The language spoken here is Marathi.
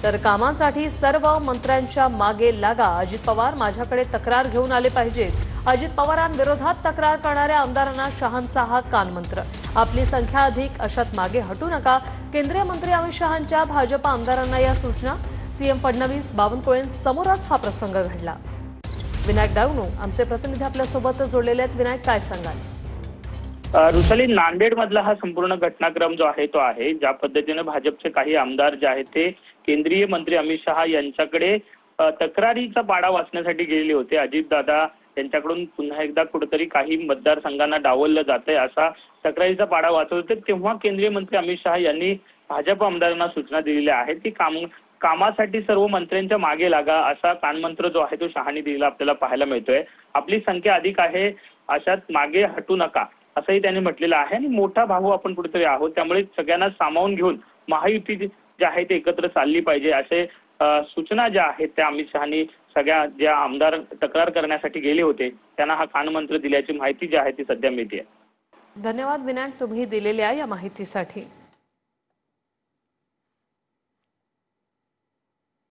तर कामांसाठी सर्व मंत्र्यांच्या मागे लागा, अजित पवार माझ्याकडे तक्रार घेऊन आले पाहिजेत। अजित पवारांविरोधात तक्रार करणाऱ्या आमदारांना शहांचा हा कानमंत्र। आपली संख्या अधिक, अशात मागे हटू नका। केंद्रीय मंत्री अमित शहांच्या भाजप आमदारांना या सूचना। सीएम फडणवीस, बावनकुळेंसमोरच हा प्रसंग घडला। विनायक डावनू आमचे प्रतिनिधी आपल्यासोबत जोडलेले आहेत। विनायक, काय सांगाल? रुसाली, नांदेड मधला हा संपूर्ण घटनाक्रम जो आहे तो आहे ज्या पद्धतीने भाजपचे काही आमदार जे आहेत ते केंद्रीय मंत्री अमित शहा यांच्याकडे तक्रारीचा पाडा वाचण्यासाठी गेलेले होते। अजितदादा यांच्याकडून पुन्हा एकदा कुठेतरी काही मतदारसंघांना डावललं जातंय असा तक्रारीचा पाडा वाचत होते, तेव्हा केंद्रीय मंत्री अमित शहा यांनी भाजप आमदारांना सूचना दिलेल्या आहेत की कामासाठी सर्व मंत्र्यांच्या मागे लागा असा कानमंत्र जो आहे तो शहांनी दिलेला आपल्याला पाहायला मिळतोय। आपली संख्या अधिक आहे, अशात मागे हटू नका असंही त्यांनी म्हटलेलं आहे। आणि मोठा भाऊ आपण कुठेतरी आहोत, त्यामुळे सगळ्यांना सामावून घेऊन महायुती जे आहे ते एकत्र चालली पाहिजे असे सूचना ज्या आहेत त्या अमित शहांनी सगळ्या ज्या आमदार तक्रार करण्यासाठी गेले होते त्यांना हा कानमंत्र दिल्याची माहिती जी आहे ती सध्या मिळते। धन्यवाद विनायक, तुम्ही दिलेल्या या माहितीसाठी।